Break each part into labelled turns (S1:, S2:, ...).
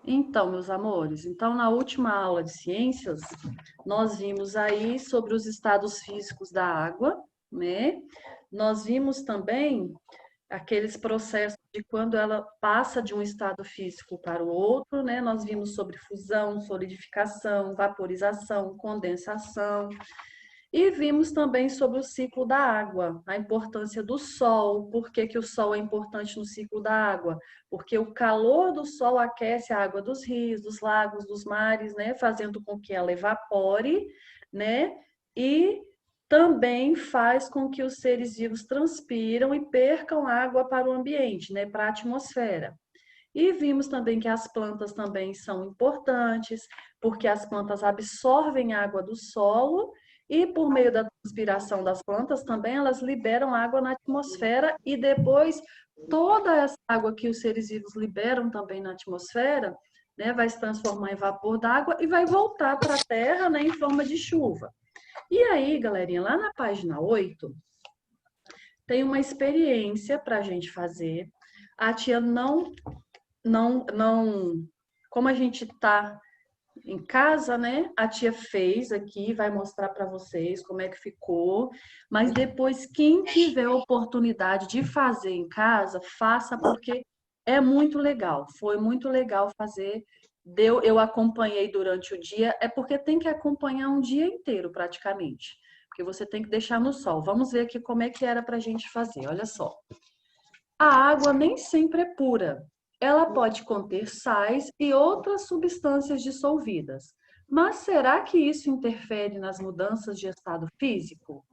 S1: Então, meus amores, então na última aula de ciências, nós vimos aí sobre os estados físicos da água, né? Nós vimos também aqueles processos de quando ela passa de um estado físico para o outro, né? Nós vimos sobre fusão, solidificação, vaporização, condensação. E vimos também sobre o ciclo da água, a importância do sol. Por que que o sol é importante no ciclo da água? Porque o calor do sol aquece a água dos rios, dos lagos, dos mares, né? Fazendo com que ela evapore, né? E também faz com que os seres vivos transpiram e percam água para o ambiente, né? Para a atmosfera. E vimos também que as plantas também são importantes, porque as plantas absorvem água do solo e por meio da transpiração das plantas também elas liberam água na atmosfera e depois toda essa água que os seres vivos liberam também na atmosfera, né, vai se transformar em vapor d'água e vai voltar para a Terra, né, em forma de chuva. E aí, galerinha, lá na página 8 tem uma experiência para a gente fazer. A tia não, como a gente está em casa, né? A tia fez aqui, vai mostrar para vocês como é que ficou. Mas depois, quem tiver oportunidade de fazer em casa, faça porque é muito legal. Foi muito legal fazer. Eu acompanhei durante o dia, é porque tem que acompanhar um dia inteiro praticamente, porque você tem que deixar no sol. Vamos ver aqui como é que era para a gente fazer. Olha só. A água nem sempre é pura. Ela pode conter sais e outras substâncias dissolvidas. Mas será que isso interfere nas mudanças de estado físico?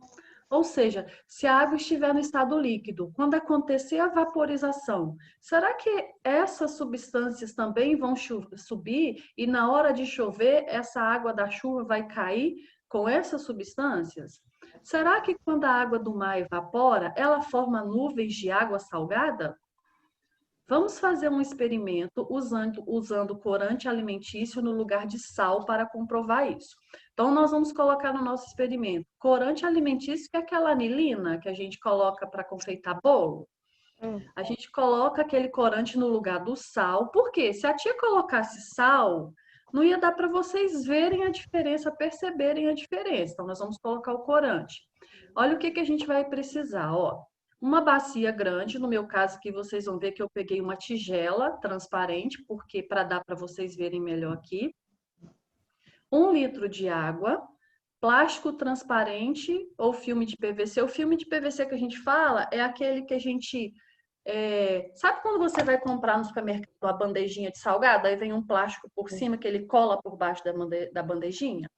S1: Ou seja, se a água estiver no estado líquido, quando acontecer a vaporização, será que essas substâncias também vão subir e na hora de chover, essa água da chuva vai cair com essas substâncias? Será que quando a água do mar evapora, ela forma nuvens de água salgada? Vamos fazer um experimento usando corante alimentício no lugar de sal para comprovar isso. Então, nós vamos colocar no nosso experimento corante alimentício, que é aquela anilina que a gente coloca para confeitar bolo. A gente coloca aquele corante no lugar do sal. Por quê? Se a tia colocasse sal, não ia dar para vocês verem a diferença, perceberem a diferença. Então, nós vamos colocar o corante. Olha o que que a gente vai precisar, ó. Uma bacia grande, no meu caso aqui vocês vão ver que eu peguei uma tigela transparente, porque para dar para vocês verem melhor aqui. 1 litro de água, plástico transparente ou filme de PVC. O filme de PVC que a gente fala é aquele que a gente... sabe quando você vai comprar no supermercado uma bandejinha de salgado? Aí vem um plástico por cima que ele cola por baixo da bandejinha?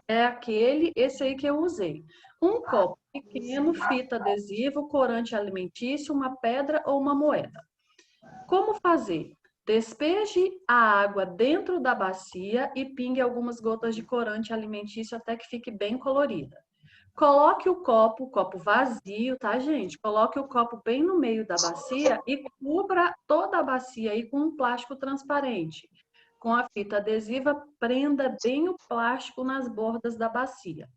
S1: É aquele, esse aí que eu usei. Um copo pequeno, fita adesiva, corante alimentício, uma pedra ou uma moeda. Como fazer? Despeje a água dentro da bacia e pingue algumas gotas de corante alimentício até que fique bem colorida. Coloque o copo vazio, tá, gente? Coloque o copo bem no meio da bacia e cubra toda a bacia aí com um plástico transparente. Com a fita adesiva, prenda bem o plástico nas bordas da bacia.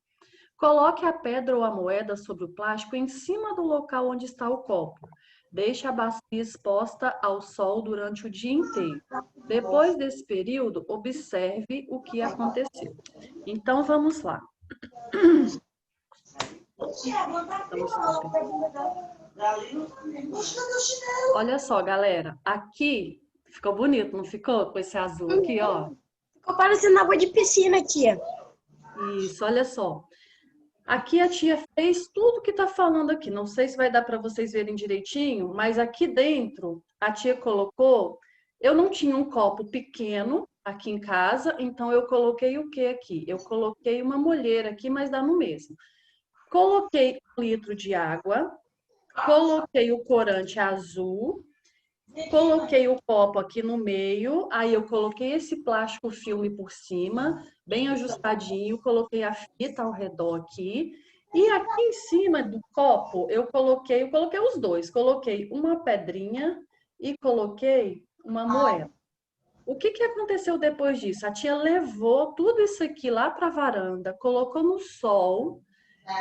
S1: Coloque a pedra ou a moeda sobre o plástico em cima do local onde está o copo. Deixe a bacia exposta ao sol durante o dia inteiro. Depois desse período, observe o que aconteceu. Então, vamos lá. Olha só, galera. Aqui ficou bonito, não ficou? Com esse azul aqui, ó.
S2: Ficou parecendo água de piscina, tia.
S1: Isso, olha só. Aqui a tia fez tudo que tá falando aqui. Não sei se vai dar para vocês verem direitinho, mas aqui dentro a tia colocou. Eu não tinha um copo pequeno aqui em casa, então eu coloquei o que aqui? Eu coloquei uma molheira aqui, mas dá no mesmo. Coloquei 1 litro de água, coloquei o corante azul, coloquei o copo aqui no meio, aí eu coloquei esse plástico filme por cima, bem ajustadinho, coloquei a fita ao redor aqui, e aqui em cima do copo eu coloquei os dois, coloquei uma pedrinha e coloquei uma moeda. O que que aconteceu depois disso? A tia levou tudo isso aqui lá para a varanda, colocou no sol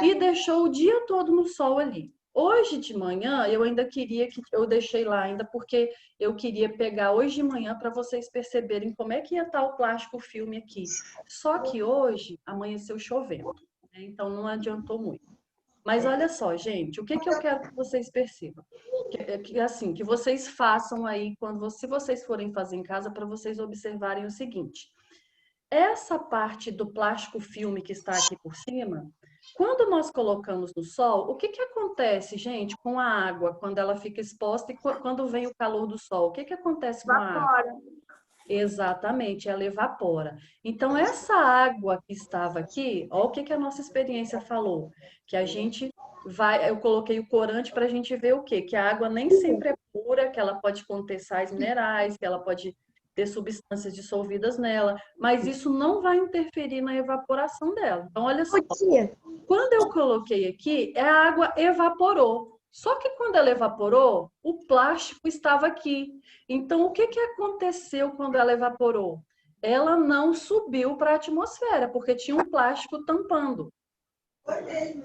S1: e deixou o dia todo no sol ali. Hoje de manhã, eu ainda queria que eu deixei lá ainda porque eu queria pegar hoje de manhã para vocês perceberem como é que ia estar o plástico filme aqui. Só que hoje amanheceu chovendo, né? Então não adiantou muito. Mas olha só, gente, o que que eu quero que vocês percebam? Assim, que vocês façam aí quando se vocês forem fazer em casa para vocês observarem o seguinte: essa parte do plástico filme que está aqui por cima, quando nós colocamos no sol, o que que acontece, gente, com a água quando ela fica exposta e quando vem o calor do sol? O que que acontece com a água?
S2: Evapora.
S1: Exatamente, ela evapora. Então, essa água que estava aqui, olha o que que a nossa experiência falou, que a gente vai, eu coloquei o corante para a gente ver o quê? Que a água nem sempre é pura, que ela pode conter sais minerais, que ela pode ter substâncias dissolvidas nela, mas isso não vai interferir na evaporação dela. Então, olha só,
S2: Ô, tia,
S1: quando eu coloquei aqui, a água evaporou. Só que quando ela evaporou, o plástico estava aqui. Então, o que que aconteceu quando ela evaporou? Ela não subiu para a atmosfera, porque tinha um plástico tampando.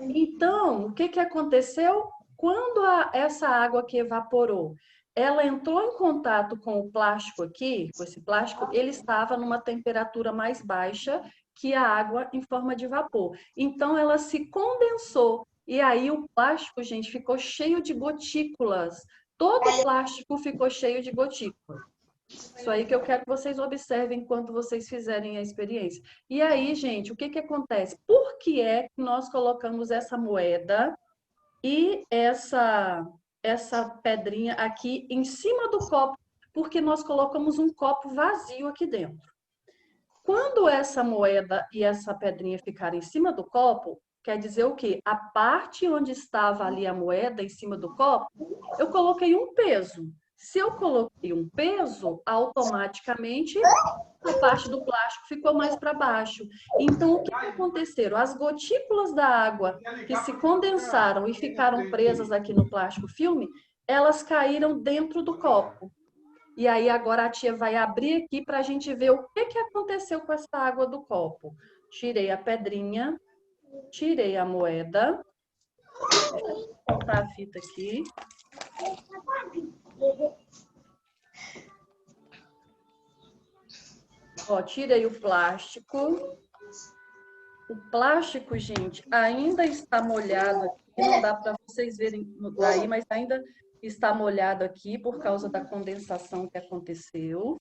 S1: Então, o que que aconteceu? Quando essa água que evaporou, ela entrou em contato com o plástico aqui, com esse plástico, ele estava numa temperatura mais baixa que a água em forma de vapor. Então, ela se condensou. E aí o plástico, gente, ficou cheio de gotículas. Todo o plástico ficou cheio de gotículas. Isso aí que eu quero que vocês observem quando vocês fizerem a experiência. E aí, gente, o que que acontece? Por que é que nós colocamos essa moeda e essa pedrinha aqui em cima do copo? Porque nós colocamos um copo vazio aqui dentro. Quando essa moeda e essa pedrinha ficarem em cima do copo, quer dizer o quê? A parte onde estava ali a moeda em cima do copo, eu coloquei um peso. Se eu coloquei um peso, automaticamente a parte do plástico ficou mais para baixo. Então, o que aconteceu? As gotículas da água que se condensaram e ficaram presas aqui no plástico filme, elas caíram dentro do copo. E aí agora a tia vai abrir aqui para a gente ver o que que aconteceu com essa água do copo. Tirei a pedrinha, tirei a moeda. Deixa eu soltar a fita aqui. Ó, tirei o plástico. O plástico, gente, ainda está molhado aqui. Não dá para vocês verem daí, mas ainda está molhado aqui por causa da condensação que aconteceu.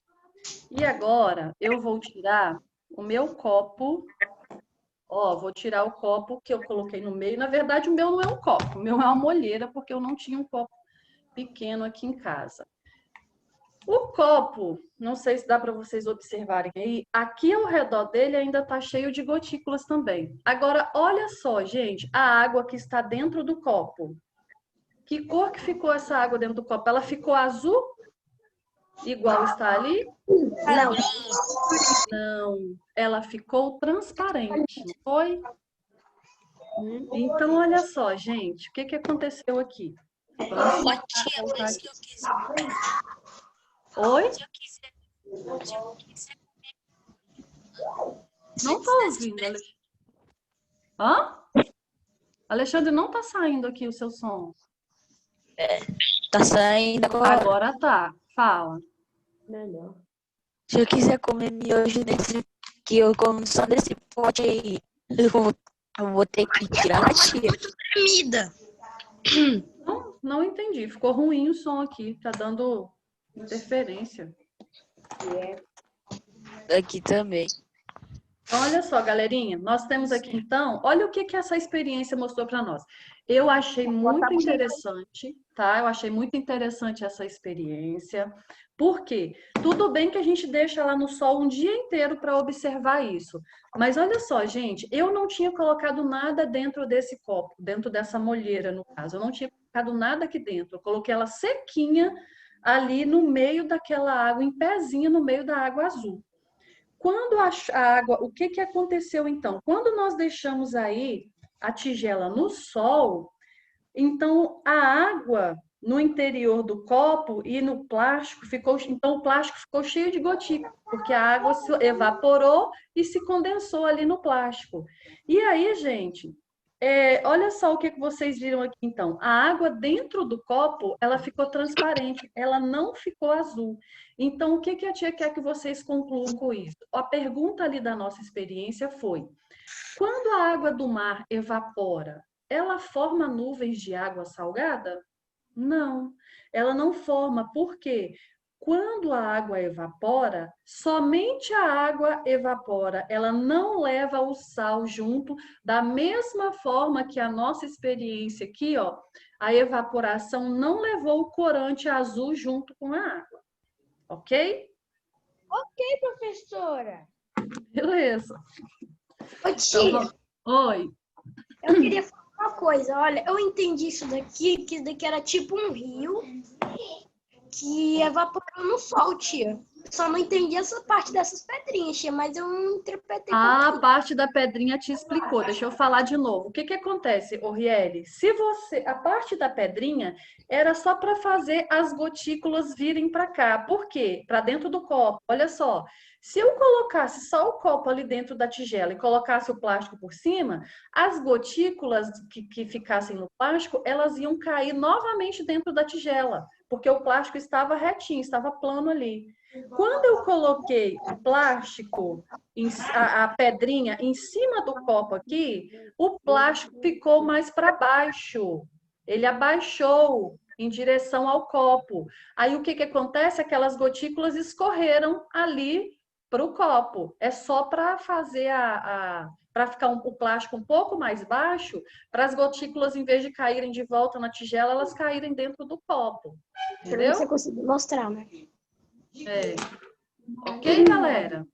S1: E agora eu vou tirar o meu copo. Ó, vou tirar o copo que eu coloquei no meio. Na verdade, o meu não é um copo, o meu é uma molheira, porque eu não tinha um copo pequeno aqui em casa. O copo, não sei se dá para vocês observarem aí, aqui ao redor dele ainda está cheio de gotículas também. Agora, olha só, gente, a água que está dentro do copo. Que cor que ficou essa água dentro do copo? Ela ficou azul, igual está ali?
S2: não.
S1: Não, ela ficou transparente, não foi? Então, olha só, gente, o que que aconteceu aqui? Vamos
S3: Ô, tia, mas se eu quiser,
S1: Oi?
S3: se eu quiser
S1: Não estou ouvindo, Alexandre. Hã? Alexandre, não está saindo aqui o seu som.
S3: tá saindo agora.
S1: Agora tá, fala.
S3: Se eu quiser comer miojo nesse, que eu como só nesse pote aí, eu vou ter que tirar da tia.
S2: Comida.
S1: Não entendi, ficou ruim o som aqui, tá dando interferência.
S3: Aqui também.
S1: Olha só, galerinha, nós temos aqui então, olha o que que essa experiência mostrou para nós. Eu achei muito interessante, tá? Eu achei muito interessante essa experiência. Por quê? Tudo bem que a gente deixa lá no sol um dia inteiro para observar isso. Mas olha só, gente, eu não tinha colocado nada dentro desse copo, dentro dessa molheira, no caso. Eu não tinha colocado nada aqui dentro. Eu coloquei ela sequinha ali no meio daquela água, em pezinho no meio da água azul. Quando a água, o que que aconteceu então? Quando nós deixamos aí a tigela no sol, então a água no interior do copo e no plástico então o plástico ficou cheio de gotículas, porque a água se evaporou e se condensou ali no plástico. E aí, gente, Olha só o que vocês viram aqui, então. A água dentro do copo, ela ficou transparente, ela não ficou azul. Então, o que a tia quer que vocês concluam com isso? A pergunta ali da nossa experiência foi: quando a água do mar evapora, ela forma nuvens de água salgada? Não, ela não forma. Por quê? Quando a água evapora, somente a água evapora, ela não leva o sal junto, da mesma forma que a nossa experiência aqui, ó, a evaporação não levou o corante azul junto com a água, ok?
S2: Ok, professora.
S1: Beleza.
S2: Ô,
S1: Então,
S2: tia,
S1: oi.
S2: eu queria falar uma coisa. Olha, eu entendi isso daqui, que isso daqui era tipo um rio que evaporou no sol, tia. Só não entendi essa parte dessas pedrinhas, tia, mas eu interpretei
S1: A
S2: como
S1: parte da pedrinha te explicou. Deixa eu falar de novo. O que acontece, Oriele? A parte da pedrinha era só para fazer as gotículas virem para cá. Por quê? Para dentro do copo. Olha só. Se eu colocasse só o copo ali dentro da tigela e colocasse o plástico por cima, as gotículas que ficassem no plástico, elas iam cair novamente dentro da tigela, porque o plástico estava retinho, estava plano ali. Quando eu coloquei o plástico, a pedrinha em cima do copo aqui, o plástico ficou mais para baixo. Ele abaixou em direção ao copo. Aí o que acontece? Aquelas gotículas escorreram ali para o copo. É só para fazer para ficar o plástico um pouco mais baixo, para as gotículas, em vez de caírem de volta na tigela, elas caírem dentro do copo.
S2: pra você
S1: Entendeu?
S2: conseguir mostrar, né?
S1: É. Ok, galera?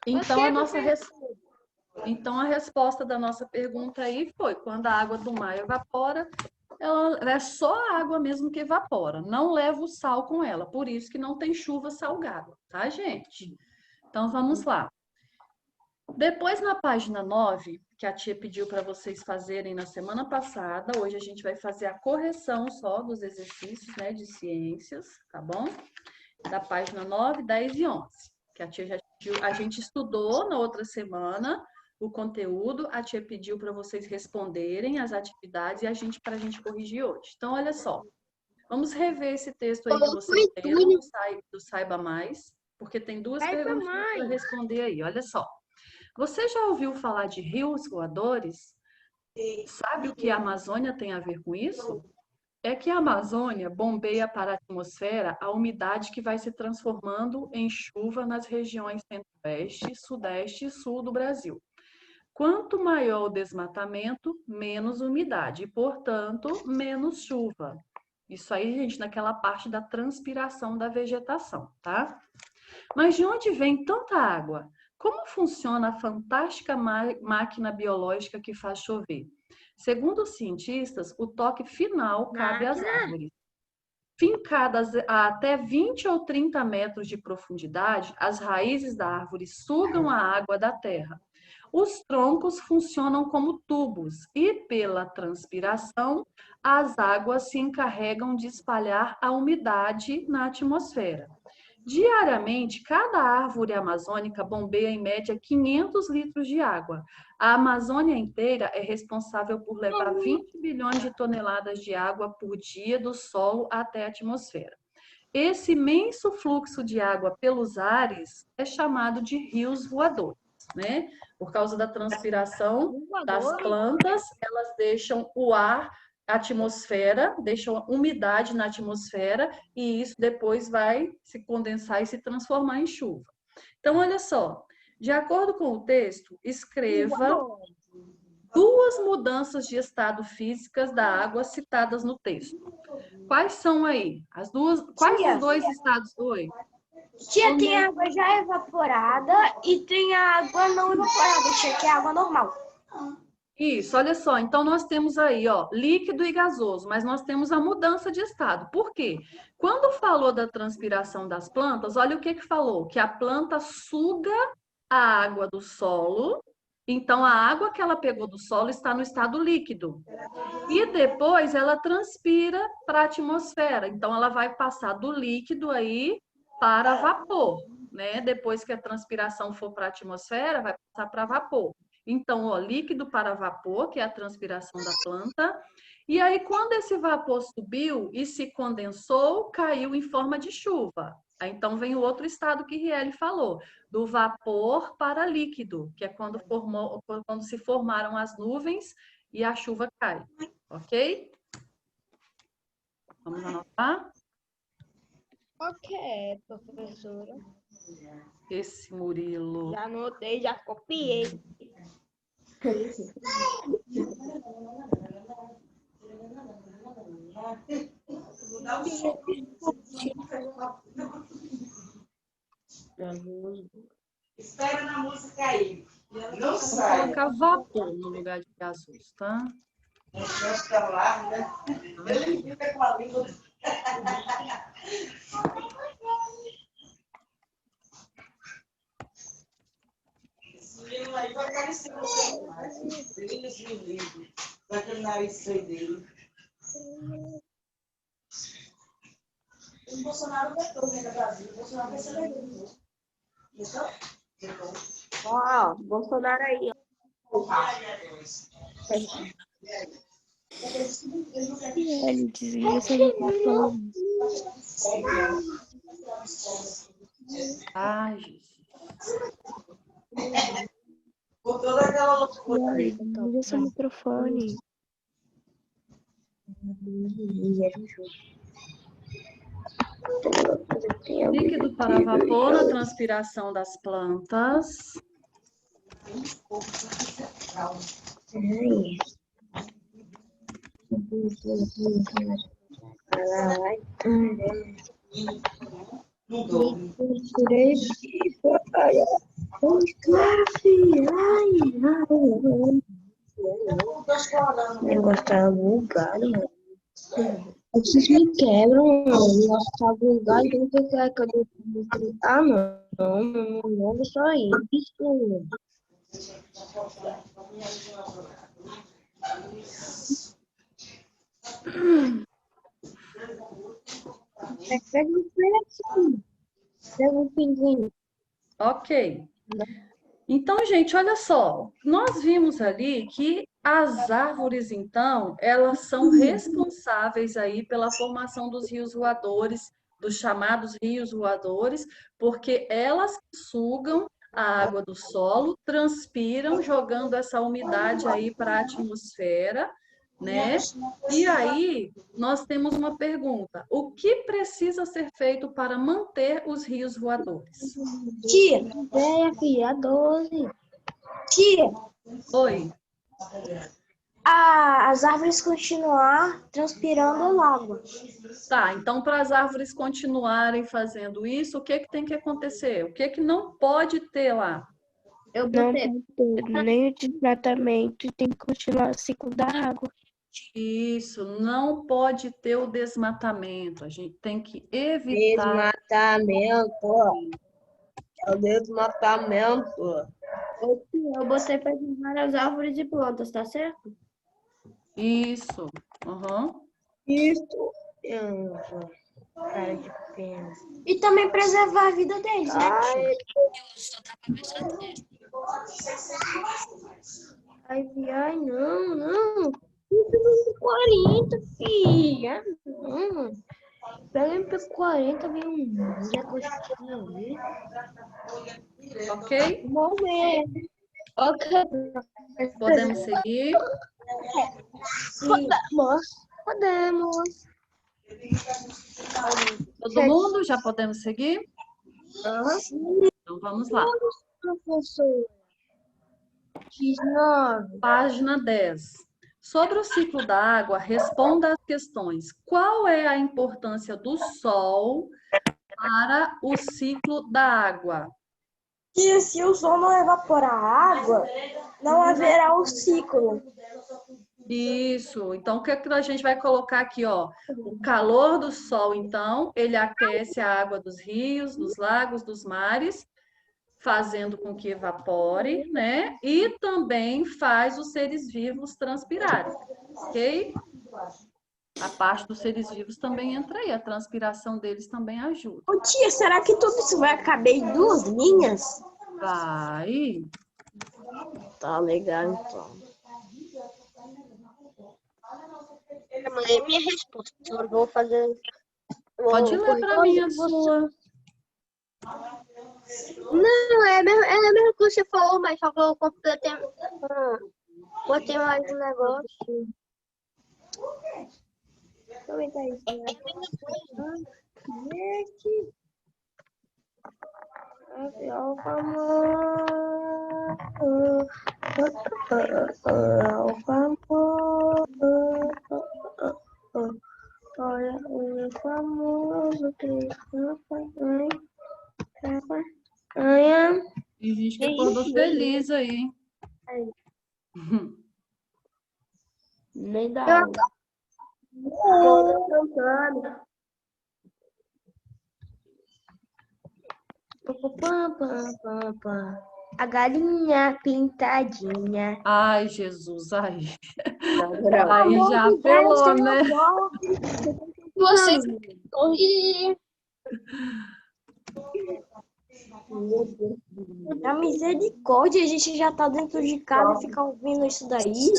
S1: Então,
S2: Ok, professora.
S1: Então, a resposta da nossa pergunta aí foi: quando a água do mar evapora, ela é só a água mesmo que evapora, não leva o sal com ela. Por isso que não tem chuva salgada, tá, gente? Então, vamos lá. Depois, na página 9, que a tia pediu para vocês fazerem na semana passada, hoje a gente vai fazer a correção só dos exercícios, né, de ciências, tá bom? Da página 9, 10 e 11, que a tia já pediu, a gente estudou na outra semana o conteúdo, a tia pediu para vocês responderem as atividades e para a gente corrigir hoje. Então, olha só, vamos rever esse texto aí que vocês leram do Saiba Mais, porque tem duas perguntinhas para responder aí, olha só. Você já ouviu falar de rios voadores? Sabe o que a Amazônia tem a ver com isso? É que a Amazônia bombeia para a atmosfera a umidade que vai se transformando em chuva nas regiões centro-oeste, sudeste e sul do Brasil. Quanto maior o desmatamento, menos umidade e, portanto, menos chuva. Isso aí, gente, naquela parte da transpiração da vegetação, tá? Mas de onde vem tanta água? Como funciona a fantástica máquina biológica que faz chover? Segundo os cientistas, o toque final cabe às árvores. Fincadas a até 20 ou 30 metros de profundidade, as raízes da árvore sugam a água da terra. Os troncos funcionam como tubos e, pela transpiração, as águas se encarregam de espalhar a umidade na atmosfera. Diariamente, cada árvore amazônica bombeia em média 500 litros de água. A Amazônia inteira é responsável por levar 20 bilhões de toneladas de água por dia do solo até a atmosfera. Esse imenso fluxo de água pelos ares é chamado de rios voadores, né? Por causa da transpiração das plantas, elas deixam o ar, a atmosfera, deixam umidade na atmosfera e isso depois vai se condensar e se transformar em chuva. Então, olha só, de acordo com o texto, escreva duas mudanças de estado físicas da água citadas no texto. Quais são aí? As duas, quais os dois estados? Oi.
S2: Tia, tem água já evaporada e tem a água não evaporada, tia, que é água normal.
S1: Isso, olha só. Então, nós temos aí, ó, líquido e gasoso, mas nós temos a mudança de estado. Por quê? Quando falou da transpiração das plantas, olha o que falou: que a planta suga a água do solo, então a água que ela pegou do solo está no estado líquido. E depois ela transpira para a atmosfera, então ela vai passar do líquido aí para vapor, né? Depois que a transpiração for para a atmosfera, vai passar para vapor. Então, ó, líquido para vapor, que é a transpiração da planta. E aí, quando esse vapor subiu e se condensou, caiu em forma de chuva. Aí, então, vem o outro estado que Riele falou, do vapor para líquido, que é quando se formaram as nuvens e a chuva cai. Ok? Vamos anotar?
S2: Ok, professora.
S1: Esse Murilo.
S2: Já anotei, já copiei.
S4: Espera na música aí. Não
S1: Vamos
S4: sai.
S1: colocar vapor no lugar de gasoso, tá?
S4: Fica lá, né? Ele fica com a língua. Esse menino aí vai aparecer no celular. Brilhozinho lindo. Com aquele nariz feio dele. O Bolsonaro vetou o Brasil. O Bolsonaro vai ser eleito.
S2: Ó, Bolsonaro aí.
S3: Ele desliga seu microfone.
S1: Ai, Jesus.
S4: Por toda aquela loucura.
S3: Desliga seu microfone.
S1: Líquido para vapor na transpiração das plantas.
S4: Mudou.
S5: Eu gostava vulgar, mano. Vocês me quebram, mano. Eu gostava vulgar, então você quer que eu deixe gritar, mano? Não, é só isso. Pega um pedacinho. Pega um pinguinho.
S1: Ok. Então, gente, olha só. Nós vimos ali que as árvores, então, elas são responsáveis aí pela formação dos rios voadores, dos chamados rios voadores, porque elas sugam a água do solo, transpiram, jogando essa umidade aí para a atmosfera, né? E aí, nós temos uma pergunta: o que precisa ser feito para manter os rios voadores?
S2: Tia,
S5: Véia, filha, 12.
S2: tia,
S1: Oi.
S2: as árvores continuar transpirando água.
S1: Tá, então para as árvores continuarem fazendo isso, o que que tem que acontecer? O que que não pode ter lá?
S2: Eu
S3: Não
S2: botei.
S3: pode ter nem o desmatamento e tem que continuar o ciclo da água.
S1: Isso, não pode ter o desmatamento. A gente tem que evitar.
S5: Desmatamento. É o desmatamento.
S2: Eu botei para várias árvores e plantas, tá certo?
S1: Isso. Uhum.
S5: Isso. Cara de pena.
S2: E também preservar a vida deles, né, tia?
S5: Ai, não. 40, filha. Não. Pega MP40, vem um dia coxinha ali.
S1: Ok?
S5: Vamos ver. Ok.
S1: Podemos seguir?
S5: Podemos.
S1: Todo mundo? Já podemos seguir?
S5: Aham.
S1: Então vamos lá.
S5: Professor. X9.
S1: Página 10. Sobre o ciclo da água, responda às questões: qual é a importância do sol para o ciclo da água?
S2: E se o sol não evaporar a água, não haverá um ciclo.
S1: Isso. Então, o que é que a gente vai colocar aqui, ó? O calor do sol, então, ele aquece a água dos rios, dos lagos, dos mares, fazendo com que evapore, né? E também faz os seres vivos transpirarem, ok? A parte dos seres vivos também entra aí, a transpiração deles também ajuda.
S2: Ô tia, será que tudo isso vai caber em 2 linhas?
S1: Vai.
S5: Tá legal, então.
S2: Eu mandei minha resposta. Eu vou fazer.
S1: Pode ler para mim a sua.
S2: Não, é a mesma coisa que você falou, mas só que eu completei. Botei mais um negócio. Aproveita isso.
S5: Olha o famoso Olha.
S1: Tem gente que acordou feliz aí.
S5: Nem dá aula. Tô cantando. A galinha pintadinha.
S1: Ai, Jesus, aí.
S5: Não.
S1: Aí já apelou, né?
S2: Vocês correm.
S5: A misericórdia, a gente já tá dentro de casa e fica ouvindo isso daí.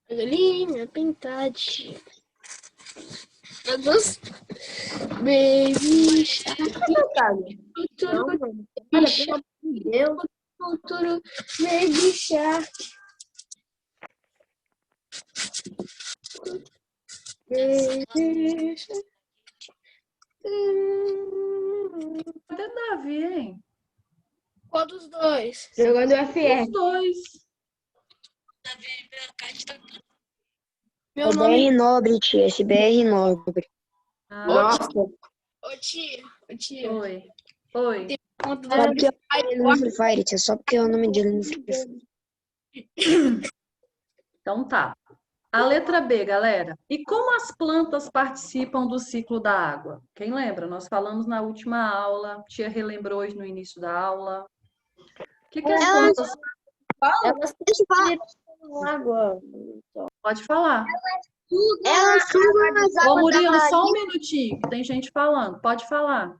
S2: Galinha pintadinha. Todos baby shark, futuro, baby shark, futuro, baby shark. Baby shark.
S1: Cadê Davi, hein?
S2: Qual dos dois?
S5: Jogando
S1: Os
S5: FR.
S1: dois.
S2: Meu nome
S5: BR Nobre, tia. Esse BR Nobre.
S1: Ah,
S5: Nossa.
S2: Ô tia.
S1: oi. Oi.
S2: Quanto
S5: Só porque eu
S2: Ai,
S5: nome dele no Free Fire, tia. Só porque é o nome dele no Free Fire.
S1: Então tá. A letra B, galera. E como as plantas participam do ciclo da água? Quem lembra? Nós falamos na última aula, tia relembrou hoje no início da aula. O que as plantas...
S5: Elas tiram água.
S1: Pode falar.
S2: Elas sugam as
S1: Ô,
S2: águas da
S1: Murilo,
S2: raiz.
S1: só um minutinho, que tem gente falando. Pode falar.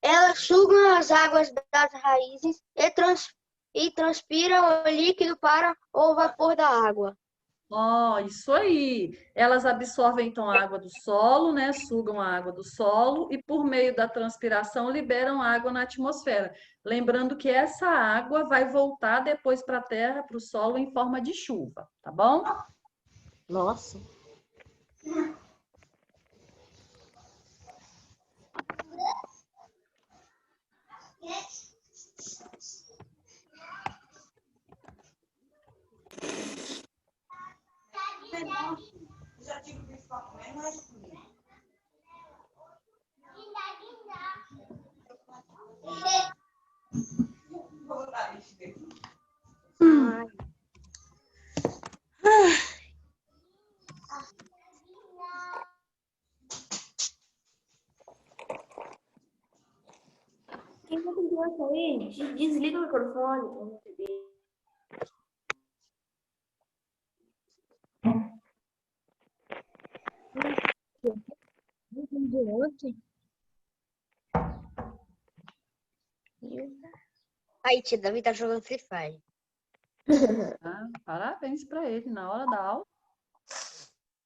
S2: Elas sugam as águas das raízes e transpiram o líquido para o vapor da água.
S1: Ó, isso aí. Elas absorvem então a água do solo, né? Sugam a água do solo e por meio da transpiração liberam água na atmosfera. Lembrando que essa água vai voltar depois para a terra, para o solo em forma de chuva, tá bom?
S5: Nossa.
S4: Já tive que ficar comendo, mas vou botar isso dentro.
S5: Quem tá com criança aí, desliga o microfone.
S2: Aí, tia Davi tá jogando Free Fire.
S1: Ah, parabéns para ele na hora da aula.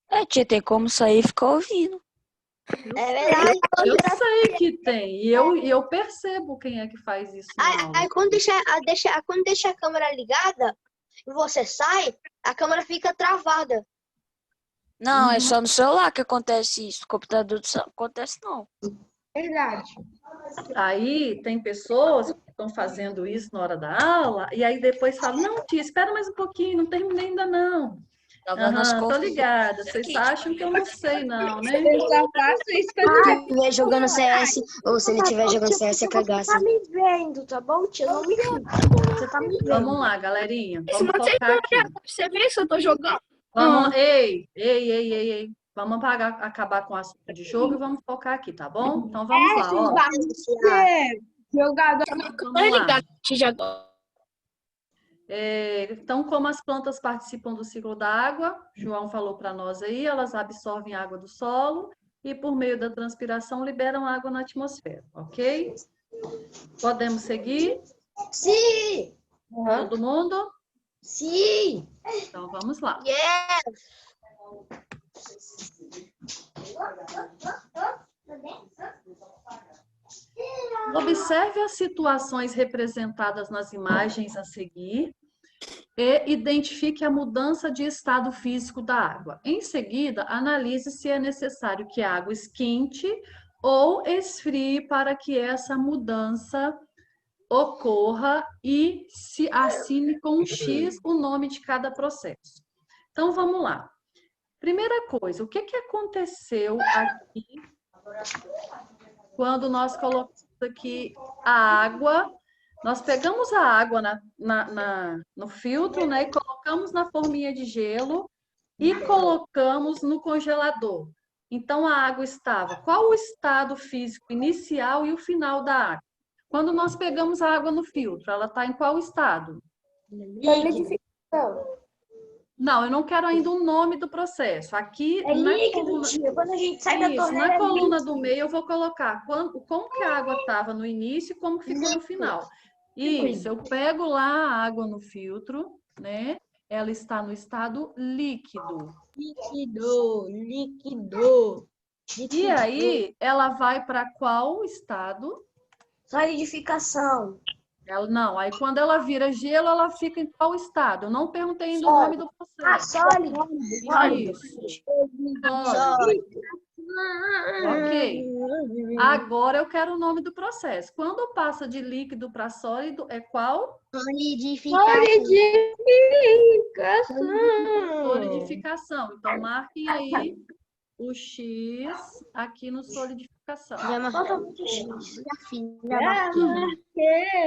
S3: É, tia, tem como sair e ficar ouvindo.
S2: É verdade.
S1: Eu sei que tem, e eu percebo quem é que faz isso na aula.
S2: Aí quando deixa a câmera ligada e você sai, a câmera fica travada.
S3: Não, é só no celular que acontece isso. No computador não acontece, não.
S5: Verdade.
S1: Aí tem pessoas que estão fazendo isso na hora da aula, e aí depois falam, não, tia, espera mais um pouquinho, não terminei ainda não.
S3: Tá vendo as
S1: Aham, tô
S3: coisas?
S1: ligada, vocês acham que eu não sei não, né?
S5: Eu só faço isso quando
S2: Ah,
S5: ele estiver jogando CS, ou se ele estiver jogando CS, é cagaça.
S2: Você tá me vendo, tá bom, tia? Não me filme. Você tá me vendo.
S1: Vamos lá, galerinha, vamos focar aqui.
S2: Você vê se eu tô jogando?
S1: Vamos, ei. Vamos acabar com o assunto de jogo e vamos focar aqui, tá bom? Então vamos lá, ó.
S5: jogador.
S1: Vamos lá. Então, como as plantas participam do ciclo da água, João falou para nós aí, elas absorvem água do solo e, por meio da transpiração, liberam água na atmosfera, ok? Podemos seguir?
S2: Sim!
S1: Todo mundo?
S2: Sim!
S1: Então, vamos lá. Observe as situações representadas nas imagens a seguir e identifique a mudança de estado físico da água. Em seguida, analise se é necessário que a água esquente ou esfrie para que essa mudança ocorra e se assine com um X o nome de cada processo. Então, vamos lá. Primeira coisa, o que aconteceu aqui quando nós colocamos aqui a água? Nós pegamos a água no filtro, né, e colocamos na forminha de gelo e colocamos no congelador. Então, a água estava... Qual o estado físico inicial e o final da água? Quando nós pegamos a água no filtro, ela está em qual estado?
S5: Solidificação.
S1: Não, eu não quero ainda o nome do processo. Aqui,
S2: É líquido, tia. Quando a gente sai da
S1: isso,
S2: torneira,
S1: na
S2: é
S1: coluna
S2: líquido.
S1: do meio, eu vou colocar como que a água estava no início e como que ficou no final. Isso, eu pego lá a água no filtro, né? Ela está no estado líquido.
S5: Líquido.
S1: E aí, ela vai para qual estado?
S2: Solidificação.
S1: Não, aí quando ela vira gelo, ela fica em qual estado? Eu não perguntei ainda o nome do processo.
S2: Sólido.
S1: Isso. Sólido. Ok. Agora eu quero o nome do processo. Quando passa de líquido para sólido, é qual? Solidificação. Então, marquem aí o X aqui no solidificação.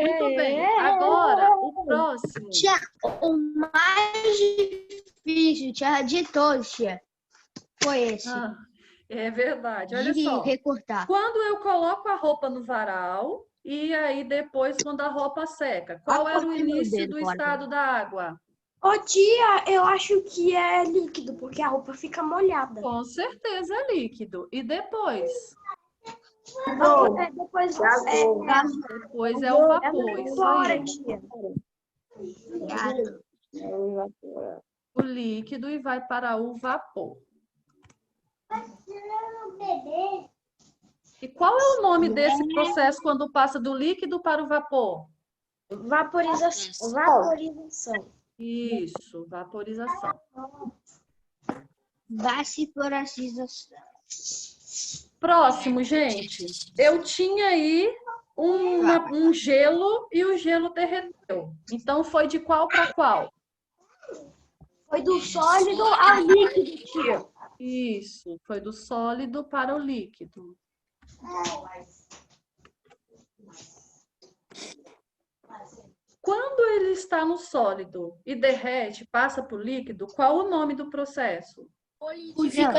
S1: Muito bem. Agora, o próximo.
S5: Tia, o mais difícil, tia, de todos, tia, foi esse.
S1: É verdade. Olha
S5: De
S1: só.
S5: recortar.
S1: Quando eu coloco a roupa no varal e aí depois quando a roupa seca, qual era o início do estado da água?
S2: Ô, tia, eu acho que é líquido, porque a roupa fica molhada.
S1: Com certeza é líquido. E depois?
S2: Depois
S1: Depois é o vapor. Isso aí.
S2: tia.
S1: O líquido e vai para o vapor. E qual é o nome desse processo quando passa do líquido para o vapor?
S2: Vaporização.
S1: Isso, vaporização.
S5: Vaporização.
S1: Próximo, gente. Eu tinha aí um gelo e o gelo derreteu. Então, foi de qual para qual?
S2: Foi do sólido ao líquido, tia.
S1: Isso, foi do sólido para o líquido. Quando ele está no sólido e derrete, passa para o líquido, qual o nome do processo?
S5: Fusão.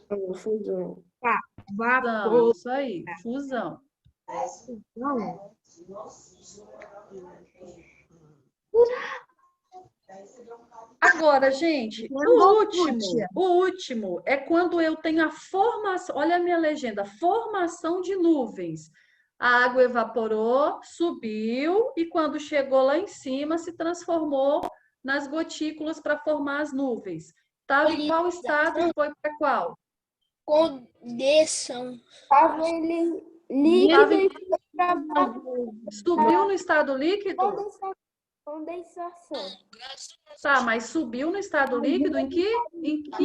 S1: Fusão, isso aí, fusão. Agora, gente, o último é quando eu tenho a formação, olha a minha legenda, formação de nuvens. A água evaporou, subiu e quando chegou lá em cima se transformou nas gotículas para formar as nuvens. Estava em qual estado e foi para qual?
S5: Condensação.
S1: Subiu no estado líquido?
S5: Condensação.
S1: Tá, mas subiu no estado líquido? Em que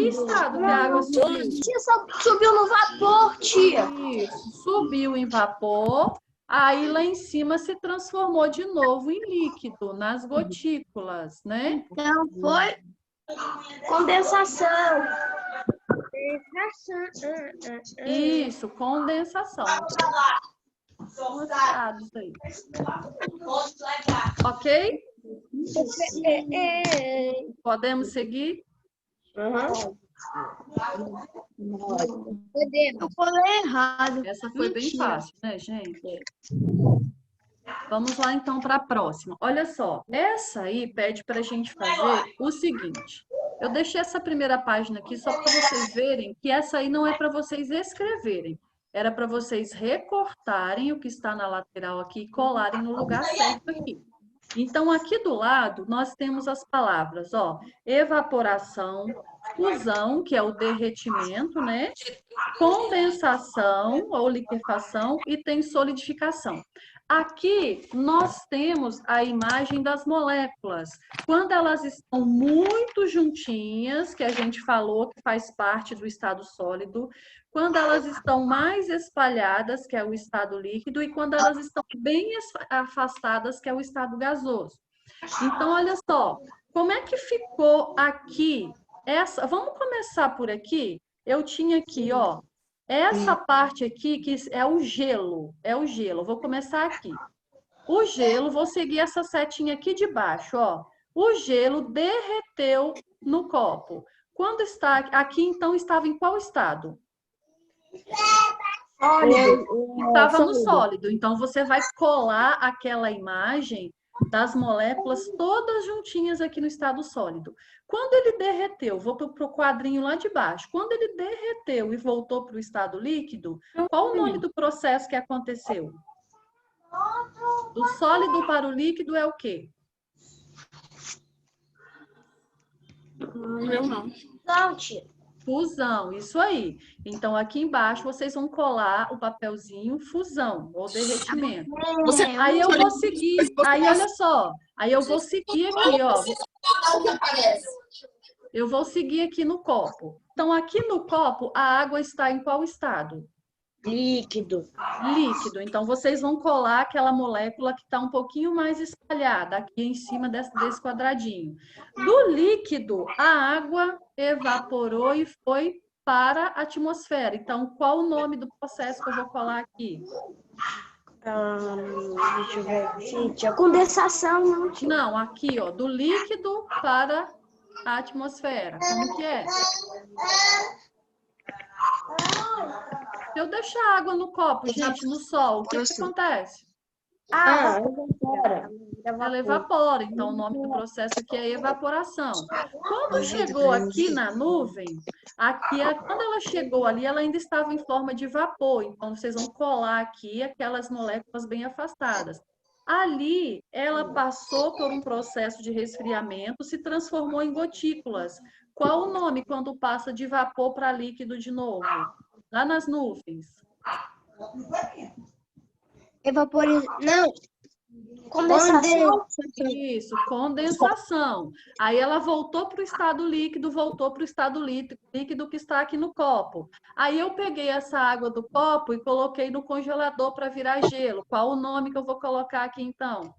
S1: estado que a água subiu?
S2: Tia, subiu no vapor, tia.
S1: Isso, subiu em vapor, aí lá em cima se transformou de novo em líquido, nas gotículas, né?
S2: Então foi condensação.
S1: Isso, condensação. Mostrados aí. Ok? Podemos seguir?
S5: Eu falei errado.
S1: Essa foi bem fácil, né, gente? Vamos lá, então, para a próxima. Olha só, essa aí pede para a gente fazer o seguinte. Eu deixei essa primeira página aqui só para vocês verem que essa aí não é para vocês escreverem. Era para vocês recortarem o que está na lateral aqui e colarem no lugar certo aqui. Então, aqui do lado, nós temos as palavras, ó, evaporação, fusão, que é o derretimento, né? Condensação ou liquefação e tem solidificação. Aqui nós temos a imagem das moléculas. Quando elas estão muito juntinhas, que a gente falou que faz parte do estado sólido, quando elas estão mais espalhadas, que é o estado líquido, e quando elas estão bem afastadas, que é o estado gasoso. Então, olha só, como é que ficou aqui? Vamos começar por aqui? Eu tinha aqui, ó, essa parte aqui que é o gelo, Vou começar aqui. O gelo, vou seguir essa setinha aqui de baixo, ó. O gelo derreteu no copo. Quando está aqui, então, estava em qual estado?
S2: Sólido.
S1: Estava no sólido. Então, você vai colar aquela imagem das moléculas todas juntinhas aqui no estado sólido. Quando ele derreteu, vou para o quadrinho lá de baixo. Quando ele derreteu e voltou para o estado líquido, qual o nome do processo que aconteceu? Do sólido para o líquido é o quê?
S2: Não, tia.
S1: Fusão, isso aí. Então, aqui embaixo, vocês vão colar o papelzinho fusão ou derretimento. Aí eu vou seguir, aí olha só, aí eu vou seguir aqui, ó. Eu vou seguir aqui no copo. Então, aqui no copo, a água está em qual estado?
S2: Líquido.
S1: Líquido. Então, vocês vão colar aquela molécula que está um pouquinho mais espalhada aqui em cima desse quadradinho. Do líquido, a água evaporou e foi para a atmosfera. Então, qual o nome do processo que eu vou colar aqui?
S2: Deixa eu ver aqui, tia. Condensação, não, tia.
S1: Não, aqui, ó, do líquido para a atmosfera. Como que é? Se eu deixar água no copo, gente, no sol, o que acontece? Ela evapora. Então, o nome do processo aqui é evaporação. Quando chegou aqui na nuvem, quando ela chegou ali, ela ainda estava em forma de vapor. Então, vocês vão colar aqui aquelas moléculas bem afastadas. Ali, ela passou por um processo de resfriamento, se transformou em gotículas. Qual o nome quando passa de vapor para líquido de novo? Lá nas nuvens.
S2: Não. Condensação.
S1: Isso, condensação. Aí ela voltou para o estado líquido, líquido que está aqui no copo. Aí eu peguei essa água do copo e coloquei no congelador para virar gelo. Qual o nome que eu vou colocar aqui então?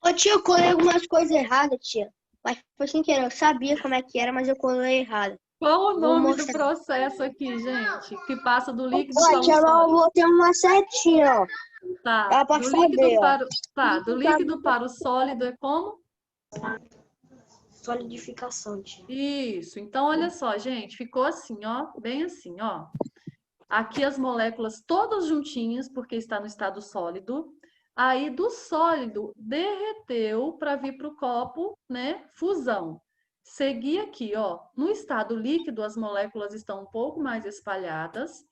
S5: Ô, tia, eu colei algumas coisas erradas, tia. Mas foi sem querer. Eu sabia como é que era, mas eu colei errado.
S1: Qual o nome do processo aqui, gente? Que passa do líquido para o
S5: Tia, eu
S1: sólido?
S5: vou ter uma setinha, ó.
S1: Tá.
S5: pra
S1: Do líquido
S5: saber, ó.
S1: do líquido para o sólido é como?
S2: Solidificação, tia.
S1: Isso. Então, olha só, gente, ficou assim, ó, bem assim, ó. Aqui as moléculas todas juntinhas, porque está no estado sólido. Aí, do sólido, derreteu para vir para o copo, né? Fusão. Segui aqui, ó. No estado líquido, as moléculas estão um pouco mais espalhadas.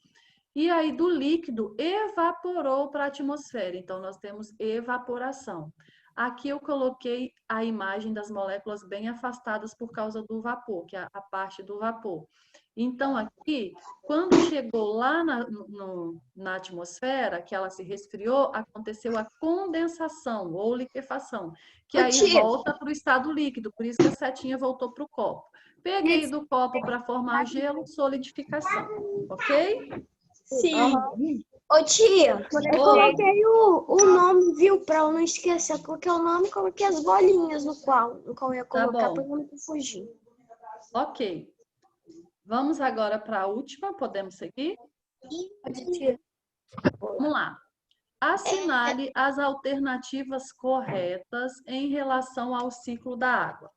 S1: E aí, do líquido, evaporou para a atmosfera. Então, nós temos evaporação. Aqui eu coloquei a imagem das moléculas bem afastadas por causa do vapor, que é a parte do vapor. Então, aqui, quando chegou lá na atmosfera, que ela se resfriou, aconteceu a condensação ou liquefação, que aí volta para o estado líquido, por isso que a setinha voltou para o copo. Peguei do copo para formar gelo, solidificação, ok?
S2: Sim. Ô, tia, eu coloquei o nome, viu? Pra eu não esquecer. Eu coloquei o nome e coloquei as bolinhas no qual eu ia colocar pra eu não fugir.
S1: Ok. Vamos agora para a última. Podemos seguir? Vamos lá. Assinale as alternativas corretas em relação ao ciclo da água.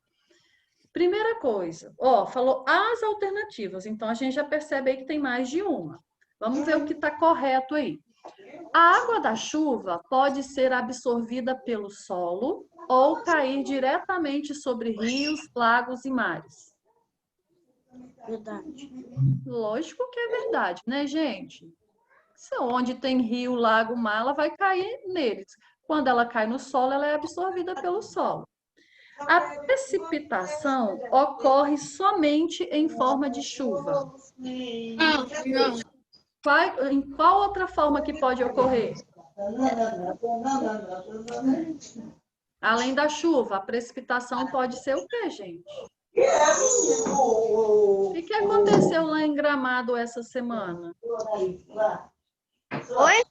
S1: Primeira coisa, ó, falou as alternativas. Então, a gente já percebe aí que tem mais de uma. Vamos ver o que está correto aí. A água da chuva pode ser absorvida pelo solo ou cair diretamente sobre rios, lagos e mares.
S2: Verdade.
S1: Lógico que é verdade, né, gente? Onde tem rio, lago, mar, ela vai cair neles. Quando ela cai no solo, ela é absorvida pelo solo. A precipitação ocorre somente em forma de chuva. Em qual outra forma que pode ocorrer? Além da chuva, a precipitação pode ser o quê, gente? O que aconteceu lá em Gramado essa semana?
S2: Oi?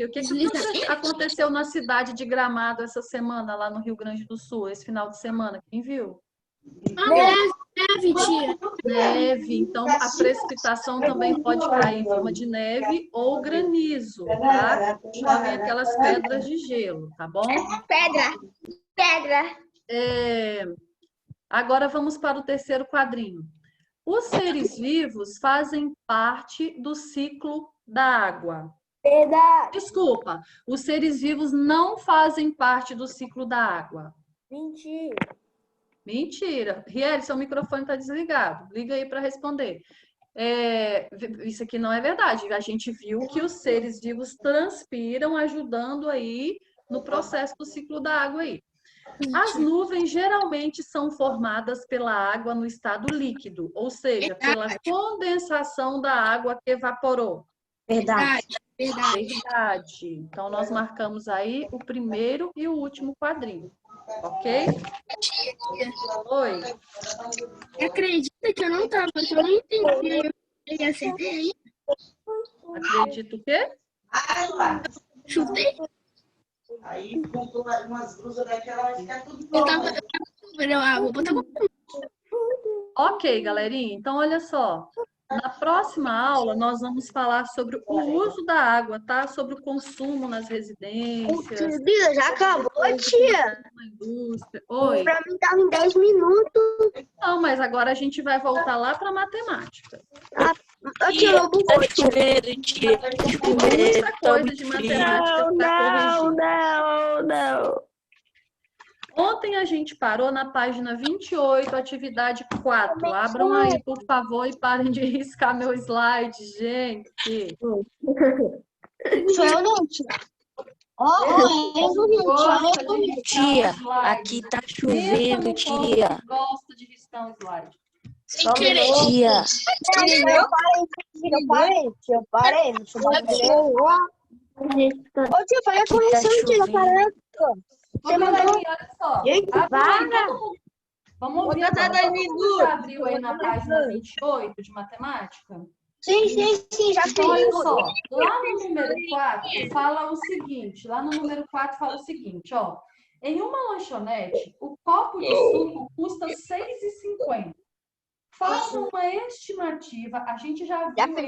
S1: O que aconteceu na cidade de Gramado essa semana, lá no Rio Grande do Sul, esse final de semana? Quem viu?
S2: Neve, tia.
S1: Neve. Então, a precipitação também pode cair em forma de neve ou granizo, tá? Chovem aquelas pedras de gelo, tá bom?
S2: Pedra.
S1: Agora vamos para o terceiro quadrinho. Os seres vivos fazem parte do ciclo da água.
S2: Verdade.
S1: Desculpa, os seres vivos não fazem parte do ciclo da água.
S2: Mentira.
S1: Mentira. Riel, seu microfone está desligado. Liga aí para responder. Isso aqui não é verdade. A gente viu que os seres vivos transpiram, ajudando aí no processo do ciclo da água aí. As nuvens geralmente são formadas pela água no estado líquido, ou seja, pela condensação da água que evaporou.
S2: Verdade.
S1: Verdade. Então, nós marcamos aí o primeiro e o último quadrinho. Ok? Oi.
S6: Acredita que eu não tava, que eu não entendi. Eu acertei.
S1: Acredito o quê?
S6: Chutei.
S4: Aí comprou umas blusas daquela, fica tudo
S6: Eu tava. Vou botar uma.
S1: Ok, galerinha. Então, olha só. Na próxima aula, nós vamos falar sobre o uso da água, tá? Sobre o consumo nas residências.
S2: Bia, já acabou, tia.
S1: Na indústria. Oi.
S2: Pra mim tava em 10 minutos.
S1: Não, mas agora a gente vai voltar lá para matemática.
S2: Tia, eu vou.
S3: Tá chovendo, tia. Tá
S1: Tem
S3: chovendo.
S1: muita
S3: Tá
S1: coisa
S3: muito
S1: de
S3: frio.
S1: matemática para corrigir.
S2: não.
S1: Ontem a gente parou na página 28, atividade 4. Abram aí, por favor, e parem de riscar meu slide, gente.
S2: Sou eu não, tia.
S1: Gosta de riscar
S3: Tia,
S1: um slide.
S3: aqui tá chovendo, tia.
S1: Gosta de riscar um slide.
S6: Sem querer.
S3: Tia,
S2: Eu parei. Ô, tia, faz a
S3: aqui tá
S2: correção, tia,
S3: chovendo.
S2: parando.
S1: Ô, galerinha, olha só.
S2: Gente,
S1: Abre aí,
S2: para.
S1: todo mundo. Vamos ouvir agora. Todo mundo já abriu aí na página 28 de matemática?
S2: Sim, já
S1: Então, olha
S2: fiz.
S1: só, lá no número 4 fala o seguinte, ó. Em uma lanchonete, o copo de suco custa R$ 6,50. Faça uma estimativa, a gente já viu, quando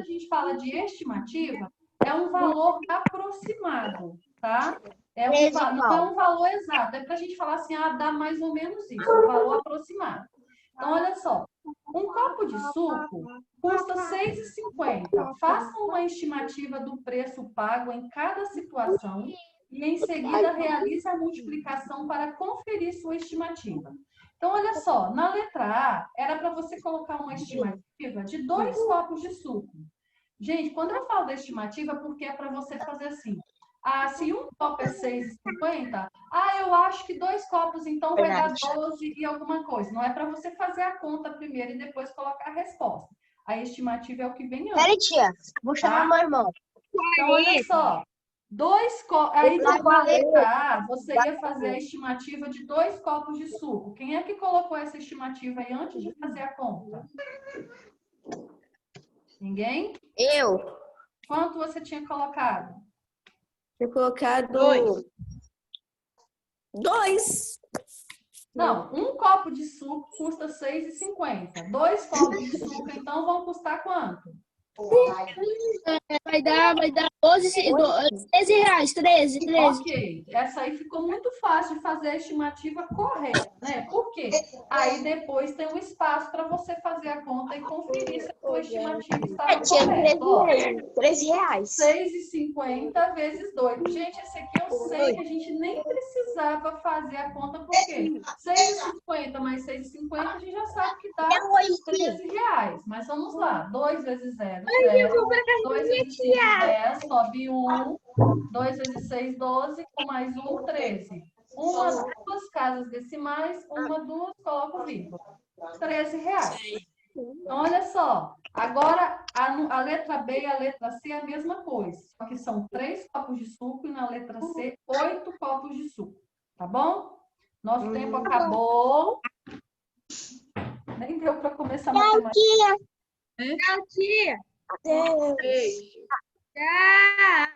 S1: a gente fala de estimativa, é um valor aproximado, tá? Não é um valor exato, é para a gente falar assim, dá mais ou menos isso, um valor aproximado. Então, olha só, um copo de suco custa R$ 6,50. Faça uma estimativa do preço pago em cada situação e, em seguida, realize a multiplicação para conferir sua estimativa. Então, olha só, na letra A, era para você colocar uma estimativa de 2 copos de suco. Gente, quando eu falo da estimativa, porque é para você fazer assim. Se um copo é R$ 6,50, eu acho que 2 copos, então, vai dar 12 e alguma coisa. Não é para você fazer a conta primeiro e depois colocar a resposta. A estimativa é o que vem antes.
S2: Peraí, tia. Vou chamar meu irmão.
S1: Então, olha só. 2 copos. Aí, na letra A, você ia fazer a estimativa de 2 copos de suco. Quem é que colocou essa estimativa aí antes de fazer a conta? Ninguém?
S2: Eu.
S1: Quanto você tinha colocado?
S2: Tinha colocado 2.
S1: Não, um copo de suco custa R$ 6,50. 2 copos de suco, então, vão custar quanto?
S6: Vai dar 13 reais, 13.
S1: Ok, essa aí ficou muito fácil de fazer a estimativa correta, né? Por quê? Aí depois tem um espaço para você fazer a conta e conferir se a sua estimativa estava
S2: Tinha
S1: correta. Ó,
S2: 13 reais.
S1: 6,50 vezes 2. Gente, esse aqui eu sei que a gente nem precisava fazer a conta, porque 6,50 mais 6,50 a gente já sabe que dá 13 reais. Mas vamos lá, 2 vezes 0, 0. 2 vezes 5, 10, sobe 1. 2 vezes 6, 12, com mais 1, 13. Duas casas decimais, duas, coloco vírgula. 13 reais. Então, olha só. Agora, a letra B e a letra C é a mesma coisa. Só que são 3 copos de suco e na letra C, 8 copos de suco. Tá bom? Nosso tempo acabou. Nem deu para começar a matemática.
S6: Tchau, tia.
S2: Deus.
S1: Beijo.
S6: Tchau.